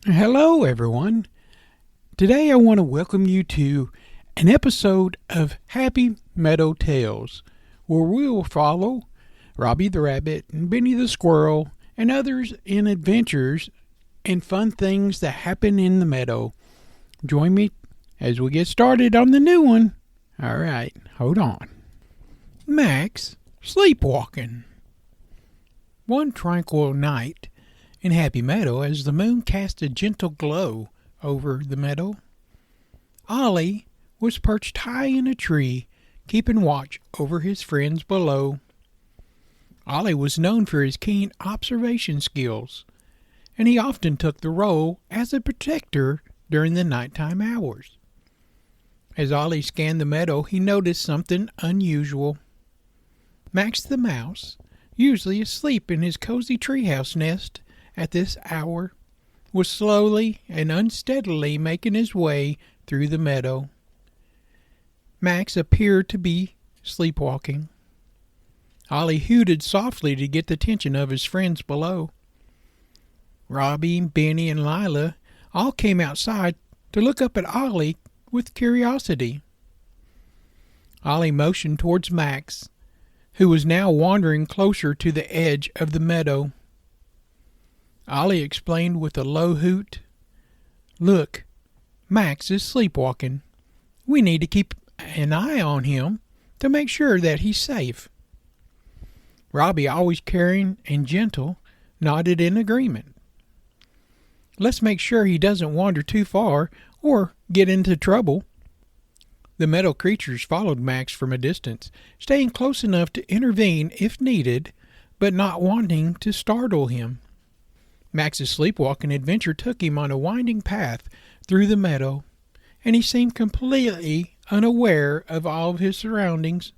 Hello, everyone. Today I want to welcome you to an episode of Happy Meadow Tales, where we will follow Robbie the Rabbit and Benny the Squirrel and others in adventures and fun things that happen in the meadow. Join me as we get started on the new one. All right, hold on. Max Sleepwalking. One tranquil night in Happy Meadow, as the moon cast a gentle glow over the meadow, Ollie was perched high in a tree, keeping watch over his friends below. Ollie was known for his keen observation skills, and he often took the role as a protector during the nighttime hours. As Ollie scanned the meadow, he noticed something unusual. Max the Mouse, usually asleep in his cozy treehouse nest at this hour, was slowly and unsteadily making his way through the meadow. Max appeared to be sleepwalking. Ollie hooted softly to get the attention of his friends below. Robbie, Benny, and Lila all came outside to look up at Ollie with curiosity. Ollie motioned towards Max, who was now wandering closer to the edge of the meadow. Ollie explained with a low hoot, "Look, Max is sleepwalking. We need to keep an eye on him to make sure that he's safe." Robbie, always caring and gentle, nodded in agreement. "Let's make sure he doesn't wander too far or get into trouble." The meadow creatures followed Max from a distance, staying close enough to intervene if needed, but not wanting to startle him. Max's sleepwalking adventure took him on a winding path through the meadow, and he seemed completely unaware of all of his surroundings.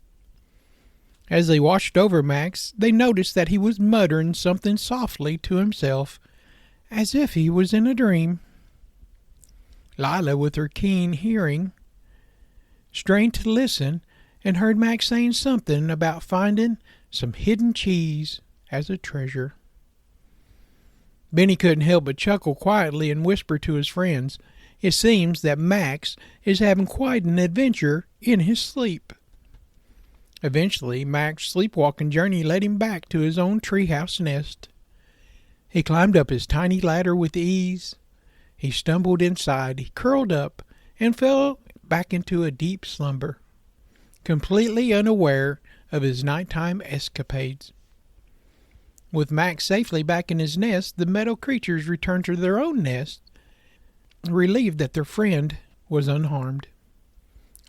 As they watched over Max, they noticed that he was muttering something softly to himself, as if he was in a dream. Lila, with her keen hearing, strained to listen and heard Max saying something about finding some hidden cheese as a treasure. Benny couldn't help but chuckle quietly and whisper to his friends, "It seems that Max is having quite an adventure in his sleep." Eventually, Max's sleepwalking journey led him back to his own treehouse nest. He climbed up his tiny ladder with ease. He stumbled inside, he curled up, and fell back into a deep slumber, completely unaware of his nighttime escapades. With Max safely back in his nest, the meadow creatures returned to their own nest, relieved that their friend was unharmed.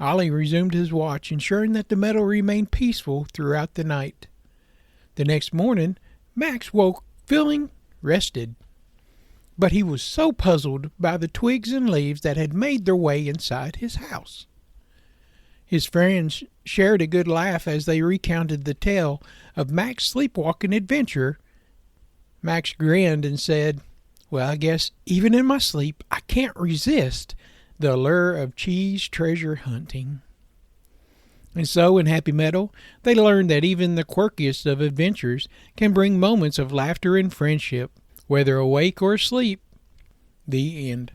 Ollie resumed his watch, ensuring that the meadow remained peaceful throughout the night. The next morning, Max woke feeling rested, but he was so puzzled by the twigs and leaves that had made their way inside his house. His friends shared a good laugh as they recounted the tale of Max's sleepwalking adventure. Max grinned and said, "Well, I guess even in my sleep I can't resist the allure of cheese treasure hunting." And so in Happy Meadow, they learned that even the quirkiest of adventures can bring moments of laughter and friendship, whether awake or asleep. The end.